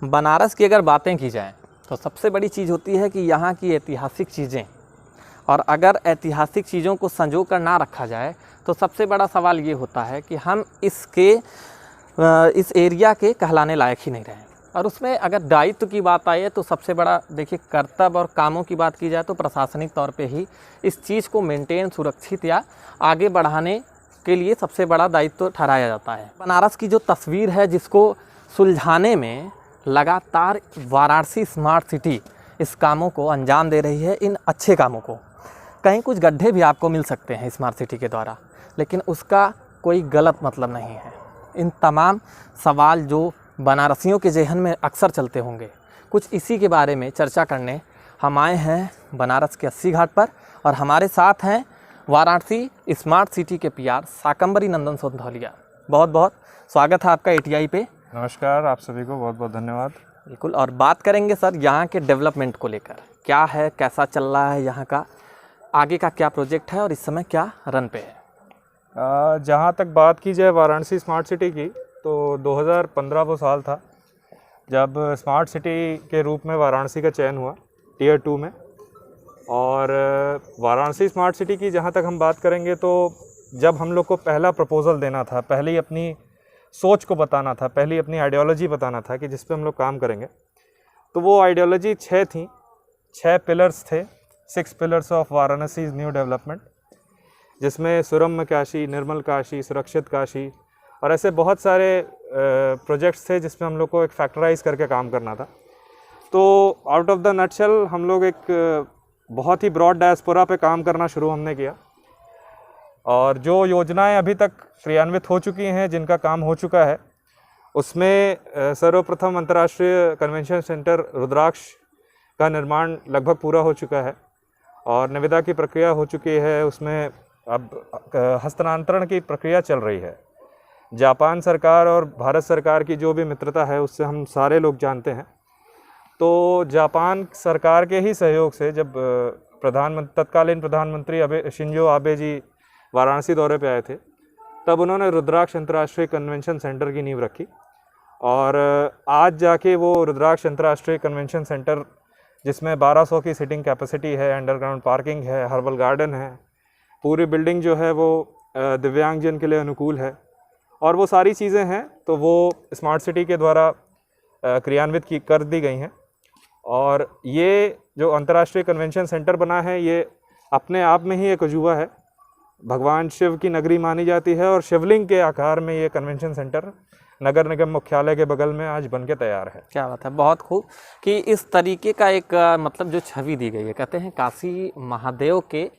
बनारस की अगर बातें की जाएं तो सबसे बड़ी चीज़ होती है कि यहाँ की ऐतिहासिक चीज़ें, और अगर ऐतिहासिक चीज़ों को संजो कर ना रखा जाए तो सबसे बड़ा सवाल ये होता है कि हम इस एरिया के कहलाने लायक ही नहीं रहे। और उसमें अगर दायित्व की बात आए तो सबसे बड़ा देखिए कर्तव्य और कामों की बात की जाए तो प्रशासनिक तौर पे ही इस चीज़ को मेंटेन, सुरक्षित या आगे बढ़ाने के लिए सबसे बड़ा दायित्व ठहराया जाता है। बनारस की जो तस्वीर है जिसको सुलझाने में लगातार वाराणसी स्मार्ट सिटी इस कामों को अंजाम दे रही है, इन अच्छे कामों को। कहीं कुछ गड्ढे भी आपको मिल सकते हैं स्मार्ट सिटी के द्वारा, लेकिन उसका कोई गलत मतलब नहीं है। इन तमाम सवाल जो बनारसियों के जहन में अक्सर चलते होंगे, कुछ इसी के बारे में चर्चा करने हम आए हैं बनारस के 80 घाट पर, और हमारे साथ हैं वाराणसी स्मार्ट सिटी के पीआर शाकंभरी नंदन सोंधौलिया। बहुत बहुत स्वागत है आपका एटीआई पे। नमस्कार, आप सभी को बहुत बहुत धन्यवाद। बिल्कुल, और बात करेंगे सर यहाँ के डेवलपमेंट को लेकर, क्या है, कैसा चल रहा है यहाँ का, आगे का क्या प्रोजेक्ट है और इस समय क्या रन पे है। जहाँ तक बात की जाए वाराणसी स्मार्ट सिटी की, तो 2015 वो साल था जब स्मार्ट सिटी के रूप में वाराणसी का चयन हुआ टियर 2 में। और वाराणसी स्मार्ट सिटी की जहाँ तक हम बात करेंगे तो जब हम लोग को पहला प्रपोज़ल देना था, पहले ही अपनी सोच को बताना था, पहली अपनी आइडियोलॉजी बताना था कि जिस पे हम लोग काम करेंगे, तो वो आइडियोलॉजी 6 थी, 6 पिलर्स थे, 6 pillars of Varanasi new development, जिसमें सुरम्य काशी, निर्मल काशी, सुरक्षित काशी और ऐसे बहुत सारे प्रोजेक्ट्स थे जिसमें हम लोग को एक फैक्टराइज करके काम करना था। तो आउट ऑफ द नटशेल हम लोग एक बहुत ही ब्रॉड डायस्पोरा पे काम करना शुरू हमने किया, और जो योजनाएं अभी तक क्रियान्वित हो चुकी हैं, जिनका काम हो चुका है, उसमें सर्वप्रथम अंतर्राष्ट्रीय कन्वेंशन सेंटर रुद्राक्ष का निर्माण लगभग पूरा हो चुका है और निविदा की प्रक्रिया हो चुकी है। उसमें अब हस्तांतरण की प्रक्रिया चल रही है। जापान सरकार और भारत सरकार की जो भी मित्रता है उससे हम सारे लोग जानते हैं। तो जापान सरकार के ही सहयोग से जब तत्कालीन प्रधानमंत्री शिंजो आबे जी वाराणसी दौरे पे आए थे, तब उन्होंने रुद्राक्ष अंतर्राष्ट्रीय कन्वेंशन सेंटर की नींव रखी। और आज जाके वो रुद्राक्ष अंतर्राष्ट्रीय कन्वेंशन सेंटर, जिसमें 1200 की सीटिंग कैपेसिटी है, अंडरग्राउंड पार्किंग है, हर्बल गार्डन है, पूरी बिल्डिंग जो है वो दिव्यांगजन के लिए अनुकूल है, और वो सारी चीज़ें हैं, तो वो स्मार्ट सिटी के द्वारा क्रियान्वित कर दी गई हैं। और ये जो अंतर्राष्ट्रीय कन्वेंशन सेंटर बना है, ये अपने आप में ही एक अजूबा है। भगवान शिव की नगरी मानी जाती है, और शिवलिंग के आकार में ये कन्वेंशन सेंटर नगर निगम मुख्यालय के बगल में आज बन के तैयार है। क्या बात है, बहुत खूब कि इस तरीके का एक मतलब जो छवि दी गई है, कहते हैं काशी महादेव के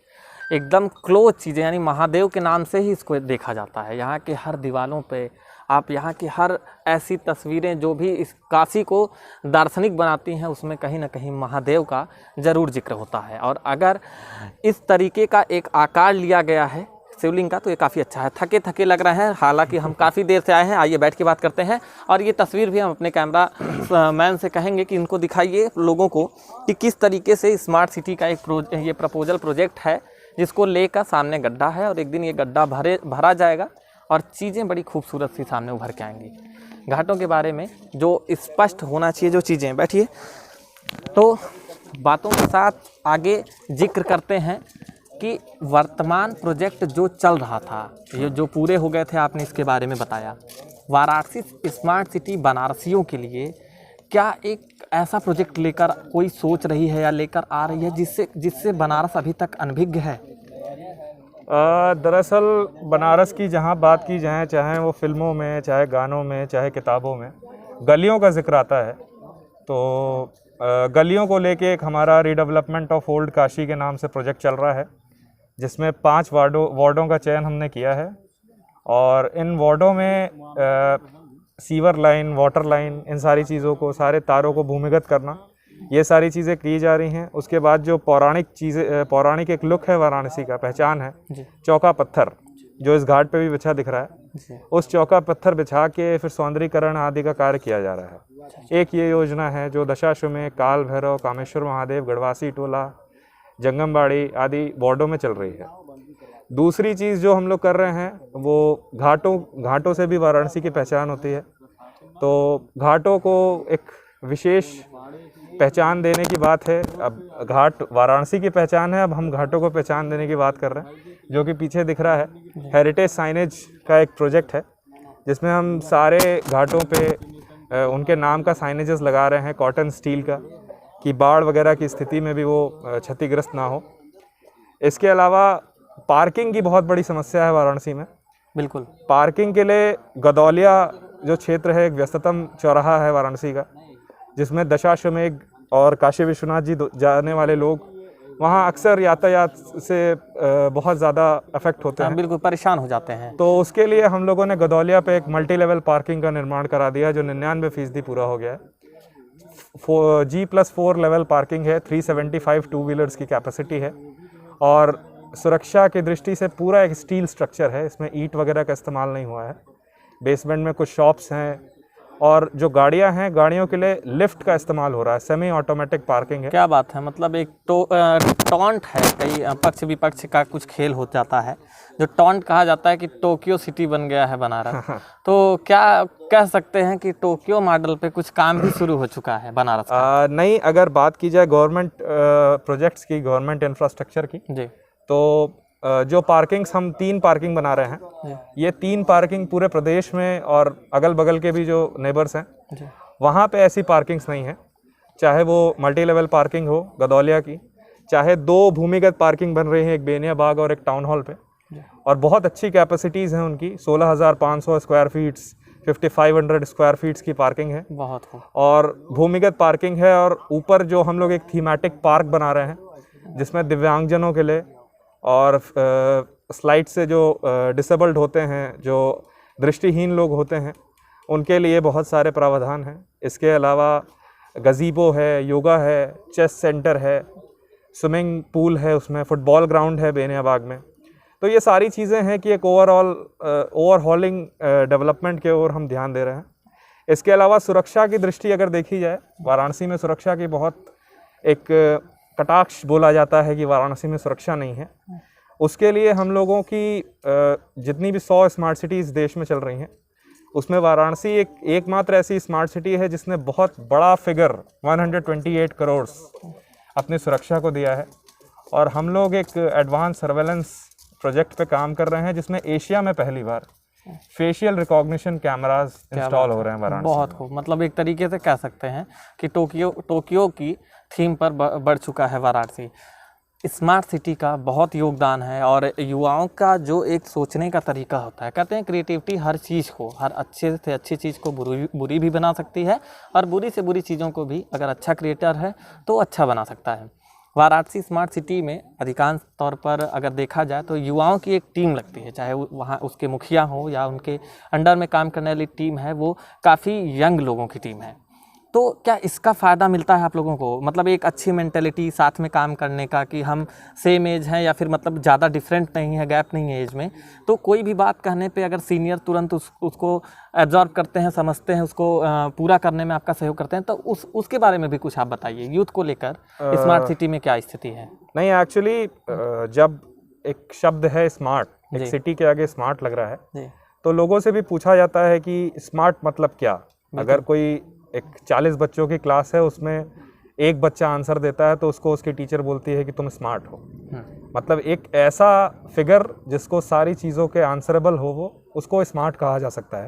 एकदम क्लोज चीज़ें, यानी महादेव के नाम से ही इसको देखा जाता है। यहाँ के हर दीवारों पे आप यहाँ की हर ऐसी तस्वीरें जो भी इस काशी को दार्शनिक बनाती हैं, उसमें कहीं ना कहीं महादेव का ज़रूर जिक्र होता है। और अगर इस तरीके का एक आकार लिया गया है शिवलिंग का, तो ये काफ़ी अच्छा है। थके थके लग रहे हैं, हालांकि हम काफ़ी देर से आए हैं, आइए बैठ के बात करते हैं। और ये तस्वीर भी हम अपने कैमरा मैन से कहेंगे कि इनको दिखाइए लोगों को कि किस तरीके से स्मार्ट सिटी का ये प्रपोजल प्रोजेक्ट है, जिसको लेकर सामने गड्ढा है, और एक दिन ये गड्ढा भरा जाएगा और चीज़ें बड़ी खूबसूरत सी सामने उभर के आएंगी। घाटों के बारे में जो स्पष्ट होना चाहिए जो चीज़ें, बैठिए। तो बातों के साथ आगे जिक्र करते हैं कि वर्तमान प्रोजेक्ट जो चल रहा था, ये जो पूरे हो गए थे, आपने इसके बारे में बताया। वाराणसी स्मार्ट सिटी बनारसियों के लिए क्या एक ऐसा प्रोजेक्ट लेकर कोई सोच रही है या लेकर आ रही है जिससे बनारस अभी तक अनभिज्ञ है? दरअसल बनारस की जहाँ बात की जाए, चाहे वो फिल्मों में, चाहे गानों में, चाहे किताबों में, गलियों का जिक्र आता है। तो गलियों को लेके एक हमारा रीडेवलपमेंट ऑफ ओल्ड काशी के नाम से प्रोजेक्ट चल रहा है, जिसमें 5 वार्डों का चयन हमने किया है। और इन वार्डों में सीवर लाइन, वाटर लाइन, इन सारी चीज़ों को, सारे तारों को भूमिगत करना, ये सारी चीज़ें की जा रही हैं। उसके बाद जो पौराणिक एक लुक है वाराणसी का, पहचान है, चौका पत्थर जो इस घाट पे भी बिछा दिख रहा है, उस चौका पत्थर बिछा के फिर सौंदर्यीकरण आदि का कार्य किया जा रहा है। एक ये योजना है जो दशाश्वमेध, काल भैरव, कामेश्वर महादेव, गढ़वासी टोला, जंगमबाड़ी आदि वार्डों में चल रही है। दूसरी चीज़ जो हम लोग कर रहे हैं वो घाटों से भी वाराणसी की पहचान होती है। तो घाटों को एक विशेष पहचान देने की बात है। अब घाट वाराणसी की पहचान है, अब हम घाटों को पहचान देने की बात कर रहे हैं। जो कि पीछे दिख रहा है हेरिटेज साइनेज का एक प्रोजेक्ट है, जिसमें हम सारे घाटों पे उनके नाम का साइनेजेस लगा रहे हैं, कॉटन स्टील का, कि बाढ़ वगैरह की स्थिति में भी वो क्षतिग्रस्त ना हो। इसके अलावा पार्किंग की बहुत बड़ी समस्या है वाराणसी में। बिल्कुल। पार्किंग के लिए गदौलिया जो क्षेत्र है, एक व्यस्ततम चौराहा है वाराणसी का, जिसमें दशाश्वमेध और काशी विश्वनाथ जी जाने वाले लोग वहाँ अक्सर यातायात से बहुत ज़्यादा अफेक्ट होते हैं, बिल्कुल परेशान हो जाते हैं। तो उसके लिए हम लोगों ने गदौलिया पे एक मल्टी लेवल पार्किंग का निर्माण करा दिया, जो 99% पूरा हो गया है। G+4 लेवल पार्किंग है, 375 टू व्हीलर्स की कैपेसिटी है, और सुरक्षा की दृष्टि से पूरा एक स्टील स्ट्रक्चर है, इसमें ईंट वगैरह का इस्तेमाल नहीं हुआ है। बेसमेंट में कुछ शॉप्स हैं, और जो गाड़ियां हैं, गाड़ियों के लिए लिफ्ट का इस्तेमाल हो रहा है। सेमी ऑटोमेटिक पार्किंग है। क्या बात है, मतलब एक टॉन्ट है, कई पक्ष विपक्ष का कुछ खेल हो जाता है, जो टॉन्ट कहा जाता है कि टोक्यो सिटी बन गया है बनारस। तो क्या कह सकते हैं कि टोक्यो मॉडल पे कुछ काम भी शुरू हो चुका है बनारस का? नहीं, अगर बात की जाए गवर्नमेंट प्रोजेक्ट्स की, गवर्नमेंट इंफ्रास्ट्रक्चर की, जी, तो जो पार्किंग्स हम 3 पार्किंग बना रहे हैं, ये 3 पार्किंग पूरे प्रदेश में और अगल बगल के भी जो नेबर्स हैं वहाँ पे ऐसी पार्किंग्स नहीं है। चाहे वो मल्टी लेवल पार्किंग हो गदौलिया की, चाहे 2 भूमिगत पार्किंग बन रही हैं, एक बेनिया बाग और एक टाउन हॉल पे, और बहुत अच्छी कैपेसिटीज़ हैं उनकी। 16,500 स्क्वायर फीट्स, 5,500 स्क्वायर फीट्स की पार्किंग है, बहुत खूब। और भूमिगत पार्किंग है। और ऊपर जो हम लोग एक थीमेटिक पार्क बना रहे हैं, जिसमें दिव्यांगजनों के लिए और स्लाइड से जो डिसेबल्ड होते हैं, जो दृष्टिहीन लोग होते हैं, उनके लिए बहुत सारे प्रावधान हैं। इसके अलावा गज़ीबो है, योगा है, चेस सेंटर है, स्विमिंग पूल है, उसमें फुटबॉल ग्राउंड है बेनिया बाग में। तो ये सारी चीज़ें हैं कि एक ओवरहॉलिंग डेवलपमेंट के ओर हम ध्यान दे रहे हैं। इसके अलावा सुरक्षा की दृष्टि अगर देखी जाए, वाराणसी में सुरक्षा की बहुत एक कटाक्ष बोला जाता है कि वाराणसी में सुरक्षा नहीं है। उसके लिए हम लोगों की जितनी भी 100 स्मार्ट सिटीज़ देश में चल रही हैं, उसमें वाराणसी एकमात्र ऐसी स्मार्ट सिटी है जिसने बहुत बड़ा फिगर 128 करोड़ अपनी सुरक्षा को दिया है। और हम लोग एक एडवांस सर्वेलेंस प्रोजेक्ट पे काम कर रहे हैं, जिसमें एशिया में पहली बार फेशियल रिकॉग्निशन कैमराज इंस्टॉल हो रहे हैं वाराणसी। बहुत खूब, मतलब एक तरीके से कह सकते हैं कि टोक्यो की थीम पर बढ़ चुका है वाराणसी। स्मार्ट सिटी का बहुत योगदान है, और युवाओं का जो एक सोचने का तरीका होता है, कहते हैं क्रिएटिविटी हर चीज़ को, हर अच्छे से अच्छी चीज़ को बुरी भी बना सकती है, और बुरी से बुरी चीज़ों को भी अगर अच्छा क्रिएटर है तो अच्छा बना सकता है। वाराणसी स्मार्ट सिटी में अधिकांश तौर पर अगर देखा जाए तो युवाओं की एक टीम लगती है, चाहे वहाँ उसके मुखिया हो या उनके अंडर में काम करने वाली टीम है, वो काफ़ी यंग लोगों की टीम है। तो क्या इसका फ़ायदा मिलता है आप लोगों को, मतलब एक अच्छी मेंटेलिटी साथ में काम करने का, कि हम सेम एज हैं या फिर मतलब ज़्यादा डिफरेंट नहीं है, गैप नहीं है एज में, तो कोई भी बात कहने पे अगर सीनियर तुरंत उसको एब्जॉर्ब करते हैं, समझते हैं, उसको पूरा करने में आपका सहयोग करते हैं, तो उसके बारे में भी कुछ आप बताइए, यूथ को लेकर स्मार्ट सिटी में क्या स्थिति है? नहीं, एक्चुअली जब एक शब्द है स्मार्ट, एक सिटी के आगे स्मार्ट लग रहा है, तो लोगों से भी पूछा जाता है कि स्मार्ट मतलब क्या। अगर कोई एक 40 बच्चों की क्लास है, उसमें एक बच्चा आंसर देता है, तो उसको उसकी टीचर बोलती है कि तुम स्मार्ट हो। मतलब एक ऐसा फिगर जिसको सारी चीज़ों के आंसरेबल हो, वो उसको स्मार्ट कहा जा सकता है।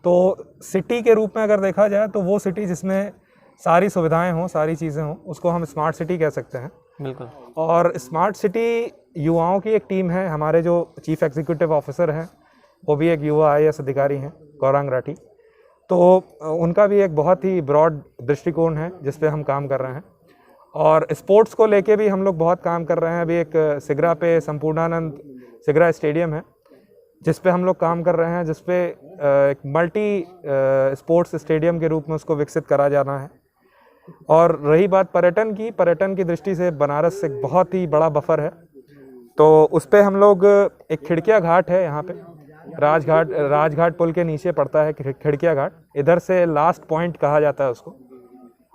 तो सिटी के रूप में अगर देखा जाए, तो वो सिटी जिसमें सारी सुविधाएं हों, सारी चीज़ें हों, उसको हम स्मार्ट सिटी कह सकते हैं। बिल्कुल। और स्मार्ट सिटी युवाओं की एक टीम है। हमारे जो चीफ एग्जीक्यूटिव ऑफिसर हैं, वो भी एक युवा IAS अधिकारी हैं, गौरांग राठी। तो उनका भी एक बहुत ही ब्रॉड दृष्टिकोण है जिस पे हम काम कर रहे हैं। और स्पोर्ट्स को लेके भी हम लोग बहुत काम कर रहे हैं। अभी एक सिगरा पे संपूर्णानंद सिगरा स्टेडियम है, जिस पे हम लोग काम कर रहे हैं, जिस पे एक मल्टी स्पोर्ट्स स्टेडियम के रूप में उसको विकसित करा जाना है। और रही बात पर्यटन की दृष्टि से बनारस एक बहुत ही बड़ा बफर है, तो उस पर हम लोग एक खिड़किया घाट है, यहाँ पे राजघाट पुल के नीचे पड़ता है खिड़किया घाट, इधर से लास्ट पॉइंट कहा जाता है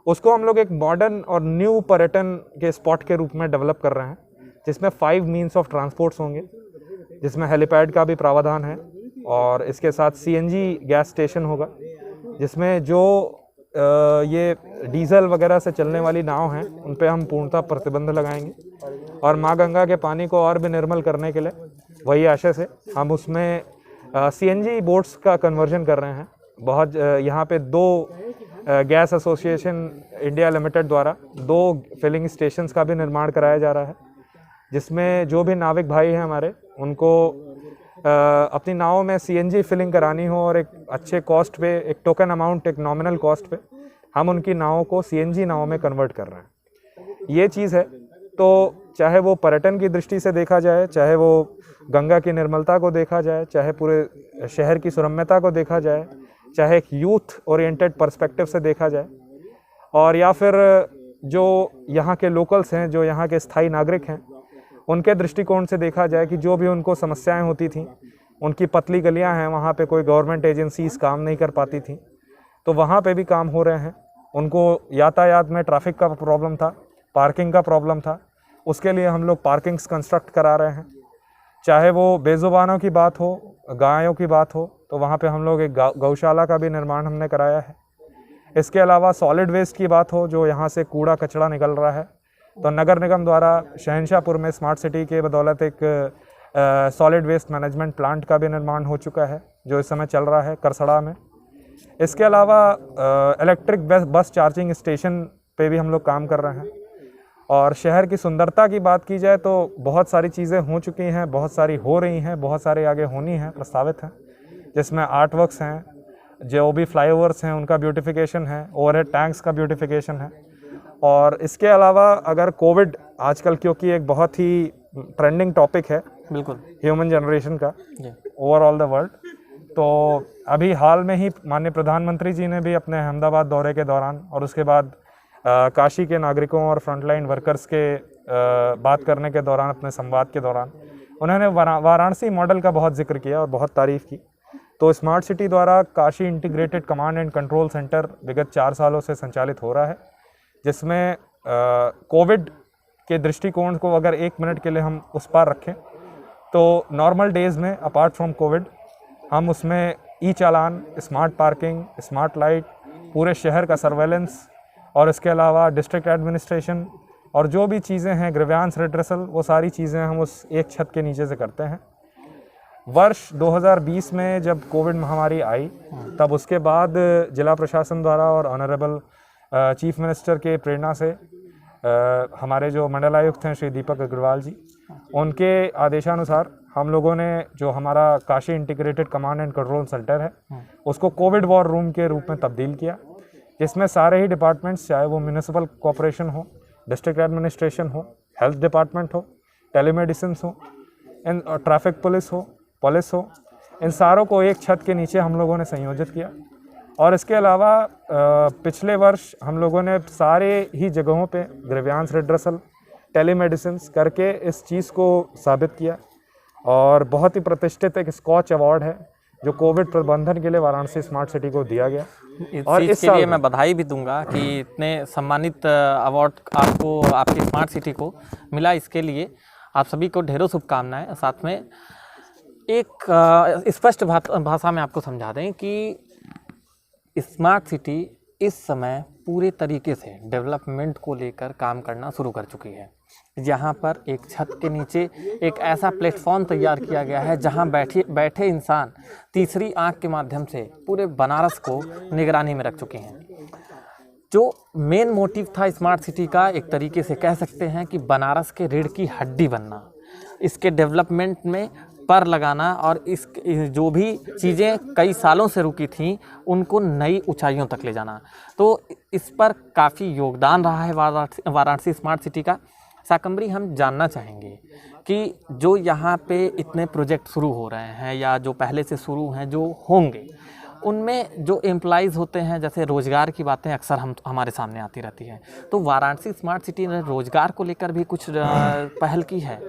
उसको हम लोग एक मॉडर्न और न्यू पर्यटन के स्पॉट के रूप में डेवलप कर रहे हैं, जिसमें 5 मीन्स ऑफ ट्रांसपोर्ट्स होंगे, जिसमें हेलीपैड का भी प्रावधान है, और इसके साथ CNG गैस स्टेशन होगा, जिसमें जो ये डीजल वगैरह से चलने वाली नाव हैं उन पे हम पूर्णतः प्रतिबंध लगाएंगे और माँ गंगा के पानी को और भी निर्मल करने के लिए वही आशय से हम उसमें सीएनजी बोट्स का कन्वर्जन कर रहे हैं। बहुत यहाँ पे 2 गैस एसोसिएशन इंडिया लिमिटेड द्वारा 2 फिलिंग स्टेशंस का भी निर्माण कराया जा रहा है, जिसमें जो भी नाविक भाई हैं हमारे उनको अपनी नावों में सीएनजी फिलिंग करानी हो और एक अच्छे कॉस्ट पे, एक टोकन अमाउंट, एक नॉमिनल कॉस्ट पे हम उनकी नावों को सीएनजी नावों में कन्वर्ट कर रहे हैं। ये चीज़ है, तो चाहे वो पर्यटन की दृष्टि से देखा जाए, चाहे वो गंगा की निर्मलता को देखा जाए, चाहे पूरे शहर की सुरम्यता को देखा जाए, चाहे एक यूथ ओरिएंटेड पर्सपेक्टिव से देखा जाए, और या फिर जो यहाँ के लोकल्स हैं, जो यहाँ के स्थायी नागरिक हैं, उनके दृष्टिकोण से देखा जाए कि जो भी उनको समस्याएं होती थीं, उनकी पतली गलियां हैं, वहाँ पे कोई गवर्नमेंट एजेंसीज काम नहीं कर पाती थी, तो वहाँ पे भी काम हो रहे हैं। उनको यातायात में ट्रैफिक का प्रॉब्लम था, पार्किंग का प्रॉब्लम था, उसके लिए हम लोग पार्किंग्स कंस्ट्रक्ट करा रहे हैं। चाहे वो बेज़ुबानों की बात हो, गायों की बात हो, तो वहाँ पे हम लोग एक गौशाला का भी निर्माण हमने कराया है। इसके अलावा सॉलिड वेस्ट की बात हो, जो यहाँ से कूड़ा कचरा निकल रहा है, तो नगर निगम द्वारा शहंशाहपुर में स्मार्ट सिटी के बदौलत एक सॉलिड वेस्ट मैनेजमेंट प्लांट का भी निर्माण हो चुका है, जो इस समय चल रहा है करसड़ा में। इसके अलावा इलेक्ट्रिक बस चार्जिंग स्टेशन पे भी हम लोग काम कर रहे हैं। और शहर की सुंदरता की बात की जाए तो बहुत सारी चीज़ें हो चुकी हैं, बहुत सारी हो रही हैं, बहुत सारी आगे होनी हैं, प्रस्तावित हैं, जिसमें आर्ट वर्क्स हैं, जो भी फ्लाईओवर्स हैं उनका ब्यूटिफिकेशन है, ओवरहेड टैंक्स का ब्यूटिफिकेशन है। और इसके अलावा अगर कोविड आजकल, क्योंकि एक बहुत ही ट्रेंडिंग टॉपिक है बिल्कुल ह्यूमन जनरेशन का ओवरऑल द वर्ल्ड, तो अभी हाल में ही माननीय प्रधानमंत्री जी ने भी अपने अहमदाबाद दौरे के दौरान और उसके बाद काशी के नागरिकों और फ्रंटलाइन वर्कर्स के बात करने के दौरान, अपने संवाद के दौरान उन्होंने वाराणसी मॉडल का बहुत जिक्र किया और बहुत तारीफ़ की। तो स्मार्ट सिटी द्वारा Kashi integrated command and control centre विगत 4 सालों से संचालित हो रहा है, जिसमें कोविड के दृष्टिकोण को अगर 1 मिनट के लिए हम उस पार रखें तो नॉर्मल डेज़ में अपार्ट फ्रॉम कोविड हम उसमें ई चालान, स्मार्ट पार्किंग, स्मार्ट लाइट, पूरे शहर का सर्वेलेंस और इसके अलावा डिस्ट्रिक्ट एडमिनिस्ट्रेशन और जो भी चीज़ें हैं, ग्रीवेंस रिड्रेसल, वो सारी चीज़ें हम उस एक छत के नीचे से करते हैं। वर्ष 2020 में जब कोविड महामारी आई, तब उसके बाद जिला प्रशासन द्वारा और ऑनरेबल चीफ मिनिस्टर के प्रेरणा से हमारे जो मंडलायुक्त हैं श्री दीपक अग्रवाल जी, उनके आदेशानुसार हम लोगों ने जो हमारा Kashi integrated command and control centre है उसको कोविड वॉर रूम के रूप में तब्दील किया, जिसमें सारे ही डिपार्टमेंट्स, चाहे वो म्यूनिसिपल कॉर्पोरेशन हो, डिस्ट्रिक्ट एडमिनिस्ट्रेशन हो, हेल्थ डिपार्टमेंट हो, टेलीमेडिसिन हो, ट्रैफिक पुलिस हो, इन सारों को एक छत के नीचे हम लोगों ने संयोजित किया। और इसके अलावा पिछले वर्ष हम लोगों ने सारे ही जगहों पे ग्रीवेंस रिड्रेसल, टेलीमेडिसिन करके इस चीज़ को साबित किया और बहुत ही प्रतिष्ठित एक स्कॉच अवार्ड है जो कोविड प्रबंधन के लिए वाराणसी स्मार्ट सिटी को दिया गया। और इसके लिए मैं बधाई भी दूंगा कि इतने सम्मानित अवार्ड आपको, आपकी स्मार्ट सिटी को मिला। इसके लिए आप सभी को ढेरों शुभकामनाएं। साथ में एक स्पष्ट भाषा में आपको समझा दें कि स्मार्ट सिटी इस समय पूरे तरीके से डेवलपमेंट को लेकर काम करना शुरू कर चुकी है। यहाँ पर एक छत के नीचे एक ऐसा प्लेटफॉर्म तैयार किया गया है जहाँ बैठे इंसान तीसरी आंख के माध्यम से पूरे बनारस को निगरानी में रख चुके हैं। जो मेन मोटिव था स्मार्ट सिटी का, एक तरीके से कह सकते हैं कि बनारस के रीढ़ की हड्डी बनना, इसके डेवलपमेंट में पर लगाना और इस जो भी चीज़ें कई सालों से रुकी थीं उनको नई ऊंचाइयों तक ले जाना। तो इस पर काफ़ी योगदान रहा है वाराणसी स्मार्ट सिटी का। शाकंभरी, हम जानना चाहेंगे कि जो यहाँ पे इतने प्रोजेक्ट शुरू हो रहे हैं या जो पहले से शुरू हैं, जो होंगे, उनमें जो एम्प्लॉइज़ होते हैं, जैसे रोज़गार की बातें अक्सर हमारे सामने आती रहती हैं, तो वाराणसी स्मार्ट सिटी ने रोज़गार को लेकर भी कुछ पहल की है?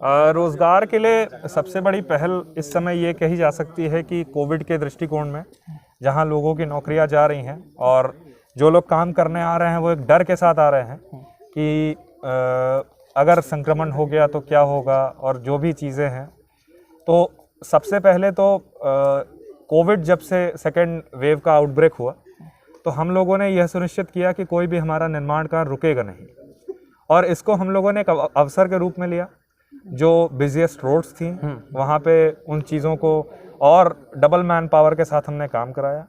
रोज़गार के लिए सबसे बड़ी पहल इस समय ये कही जा सकती है कि कोविड के दृष्टिकोण में जहाँ लोगों की नौकरियाँ जा रही हैं और जो लोग काम करने आ रहे हैं वो एक डर के साथ आ रहे हैं कि अगर संक्रमण हो गया तो क्या होगा, और जो भी चीज़ें हैं। तो सबसे पहले तो कोविड जब से सेकेंड वेव का आउटब्रेक हुआ तो हम लोगों ने यह सुनिश्चित किया कि कोई भी हमारा निर्माण कार्य रुकेगा नहीं, और इसको हम लोगों ने एक अवसर के रूप में लिया। जो बिजिएस्ट रोड्स थी वहाँ पे उन चीज़ों को और डबल मैन पावर के साथ हमने काम कराया।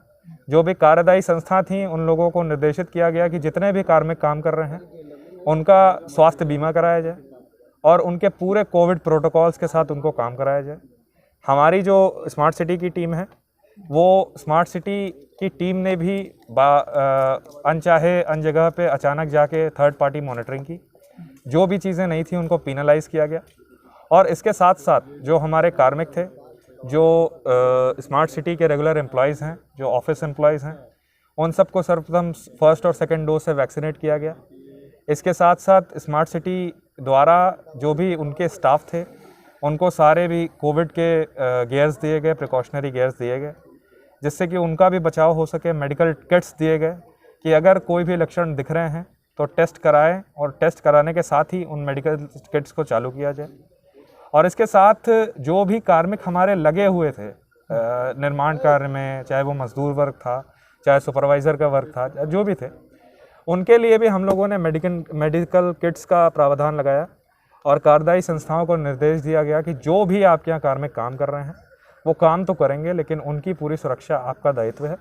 जो भी कार्यदायी संस्था थी उन लोगों को निर्देशित किया गया कि जितने भी कार्मिक काम कर रहे हैं उनका स्वास्थ्य बीमा कराया जाए और उनके पूरे कोविड प्रोटोकॉल्स के साथ उनको काम कराया जाए। हमारी जो स्मार्ट सिटी की टीम है वो स्मार्ट सिटी की टीम ने भी अनचाहे अन जगह पे अचानक जाके थर्ड पार्टी मॉनिटरिंग की। जो भी चीज़ें नहीं थी उनको पेनलाइज किया गया। और इसके साथ साथ जो हमारे कार्मिक थे, जो स्मार्ट सिटी के रेगुलर एम्प्लॉयज़ हैं, जो ऑफिस एम्प्लॉयज़ हैं, उन सबको सर्वप्रथम फर्स्ट और सेकंड डोज से वैक्सीनेट किया गया। इसके साथ साथ स्मार्ट सिटी द्वारा जो भी उनके स्टाफ थे उनको सारे भी कोविड के गेयर्स दिए गए, प्रिकॉशनरी गेयर्स दिए गए, जिससे कि उनका भी बचाव हो सके। मेडिकल किट्स दिए गए कि अगर कोई भी लक्षण दिख रहे हैं तो टेस्ट कराएं, और टेस्ट कराने के साथ ही उन मेडिकल किट्स को चालू किया जाए। और इसके साथ जो भी कार्मिक हमारे लगे हुए थे निर्माण कार्य में, चाहे वो मजदूर वर्ग था, चाहे सुपरवाइज़र का वर्ग था, जो भी थे, उनके लिए भी हम लोगों ने मेडिकल किट्स का प्रावधान लगाया। और कार्यदायी संस्थाओं को निर्देश दिया गया कि जो भी आपके यहाँ कार्मिक काम कर रहे हैं वो काम तो करेंगे, लेकिन उनकी पूरी सुरक्षा आपका दायित्व है।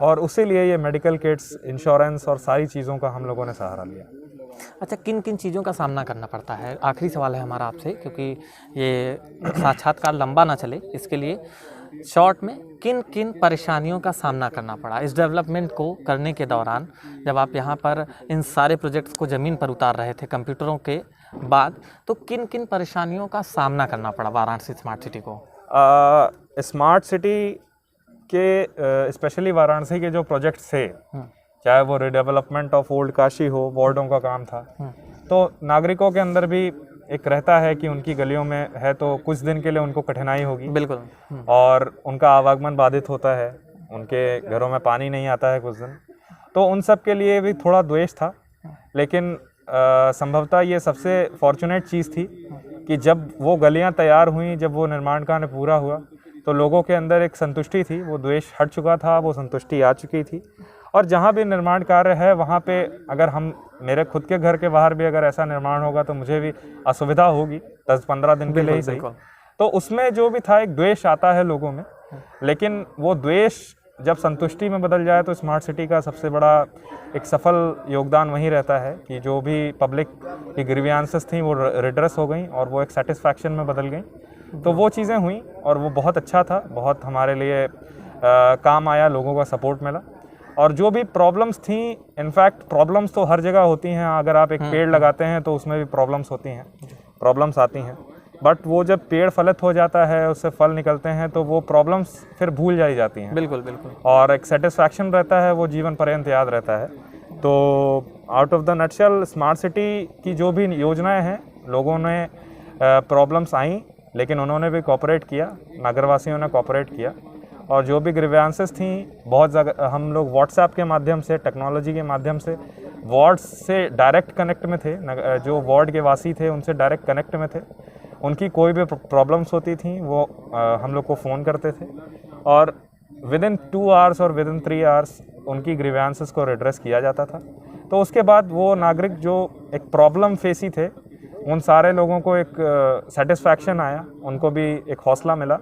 और उसी लिए ये मेडिकल किट्स, इंश्योरेंस और सारी चीज़ों का हम लोगों ने सहारा लिया। अच्छा, किन किन चीज़ों का सामना करना पड़ता है? आखिरी सवाल है हमारा आपसे, क्योंकि ये साक्षात्कार लंबा ना चले, इसके लिए शॉर्ट में किन किन परेशानियों का सामना करना पड़ा इस डेवलपमेंट को करने के दौरान, जब आप यहाँ पर इन सारे प्रोजेक्ट्स को ज़मीन पर उतार रहे थे कंप्यूटरों के बाद, तो किन किन परेशानियों का सामना करना पड़ा वाराणसी स्मार्ट सिटी को? स्मार्ट सिटी के स्पेशली वाराणसी के जो प्रोजेक्ट्स थे, चाहे वो रिडेवलपमेंट ऑफ ओल्ड काशी हो, वार्डों का काम था, तो नागरिकों के अंदर भी एक रहता है कि उनकी गलियों में है तो कुछ दिन के लिए उनको कठिनाई होगी। बिल्कुल। और उनका आवागमन बाधित होता है, उनके घरों में पानी नहीं आता है कुछ दिन, तो उन सब के लिए भी थोड़ा द्वेष था। लेकिन संभवतः ये सबसे फॉर्चुनेट चीज़ थी कि जब वो गलियां तैयार हुई, जब वो निर्माण कार्य पूरा हुआ, तो लोगों के अंदर एक संतुष्टि थी, वो द्वेष हट चुका था, वो संतुष्टि आ चुकी थी। और जहाँ भी निर्माण कार्य है वहाँ पे अगर मेरे खुद के घर के बाहर भी अगर ऐसा निर्माण होगा तो मुझे भी असुविधा होगी 10-15 दिन के लिए ही सही। तो उसमें जो भी था एक द्वेष आता है लोगों में, लेकिन वो द्वेष जब संतुष्टि में बदल जाए तो स्मार्ट सिटी का सबसे बड़ा एक सफल योगदान वहीं रहता है कि जो भी पब्लिक की ग्रीवियंसेस थी वो रिड्रेस हो गई और वो एक सेटिस्फैक्शन में बदल गई। तो वो चीज़ें हुई और वो बहुत अच्छा था, बहुत हमारे लिए काम आया, लोगों का सपोर्ट मिला। और जो भी प्रॉब्लम्स थी, इनफैक्ट प्रॉब्लम्स तो हर जगह होती हैं, अगर आप एक पेड़ लगाते हैं तो उसमें भी प्रॉब्लम्स होती हैं, प्रॉब्लम्स आती हैं, बट वो जब पेड़ फलित हो जाता है, उससे फल निकलते हैं, तो वो प्रॉब्लम्स फिर भूल जाती हैं। बिल्कुल बिल्कुल। और एक सेटिस्फैक्शन रहता है, वो जीवन पर्यंत याद रहता है। तो out of the nutshell smart city की जो भी योजनाएं हैं, लोगों ने प्रॉब्लम्स आई लेकिन उन्होंने भी कोऑपरेट किया, नगरवासियों ने कोऑपरेट किया। और जो भी ग्रीवियंसेस थी बहुत जगह हम लोग व्हाट्सएप के माध्यम से, टेक्नोलॉजी के माध्यम से वार्ड से डायरेक्ट कनेक्ट में थे, जो वार्ड के वासी थे उनसे डायरेक्ट कनेक्ट में थे। उनकी कोई भी प्रॉब्लम्स होती थी वो हम लोग को फ़ोन करते थे और विदिन 2 आवर्स और विदिन 3 आवर्स उनकी ग्रीवियंसेस को रिड्रेस किया जाता था। तो उसके बाद वो नागरिक जो एक प्रॉब्लम फेसी थे, उन सारे लोगों को एक सेटिस्फैक्शन आया, उनको भी एक हौसला मिला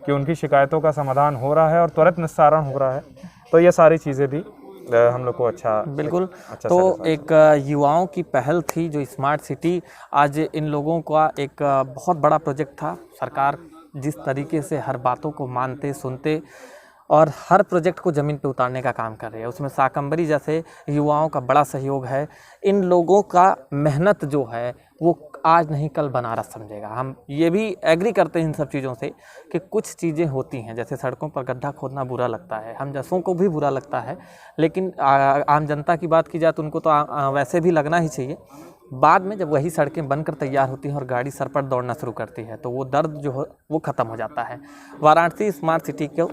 कि उनकी शिकायतों का समाधान हो रहा है और त्वरित निस्तारण हो रहा है। तो ये सारी चीज़ें भी हम लोग को अच्छा, बिल्कुल अच्छा तो एक युवाओं की पहल थी जो स्मार्ट सिटी, आज इन लोगों का एक बहुत बड़ा प्रोजेक्ट था। सरकार जिस तरीके से हर बातों को मानते, सुनते और हर प्रोजेक्ट को ज़मीन पे उतारने का काम कर रही है, उसमें शाकंभरी जैसे युवाओं का बड़ा सहयोग है। इन लोगों का मेहनत जो है वो आज नहीं कल बनारस समझेगा। हम ये भी एग्री करते हैं इन सब चीज़ों से कि कुछ चीज़ें होती हैं, जैसे सड़कों पर गड्ढा खोदना बुरा लगता है, हम जैसों को भी बुरा लगता है, लेकिन आम जनता की बात की जाए तो उनको तो वैसे भी लगना ही चाहिए। बाद में जब वही सड़कें बनकर तैयार होती हैं और गाड़ी सर पर दौड़ना शुरू करती है तो वो दर्द जो है वो ख़त्म हो जाता है। वाराणसी स्मार्ट सिटी को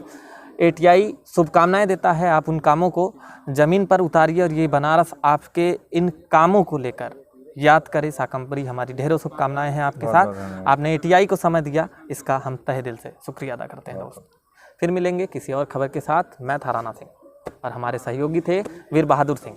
ATI शुभकामनाएं देता है। आप उन कामों को ज़मीन पर उतारिए और ये बनारस आपके इन कामों को लेकर याद करे। शाकंभरी हमारी ढेरों शुभकामनाएं हैं आपके साथ। आपने ATI को समय दिया, इसका हम तहे दिल से शुक्रिया अदा करते हैं दोस्त। फिर मिलेंगे किसी और खबर के साथ। मैं था राणा सिंह। और हमारे सहयोगी थे वीर बहादुर सिंह।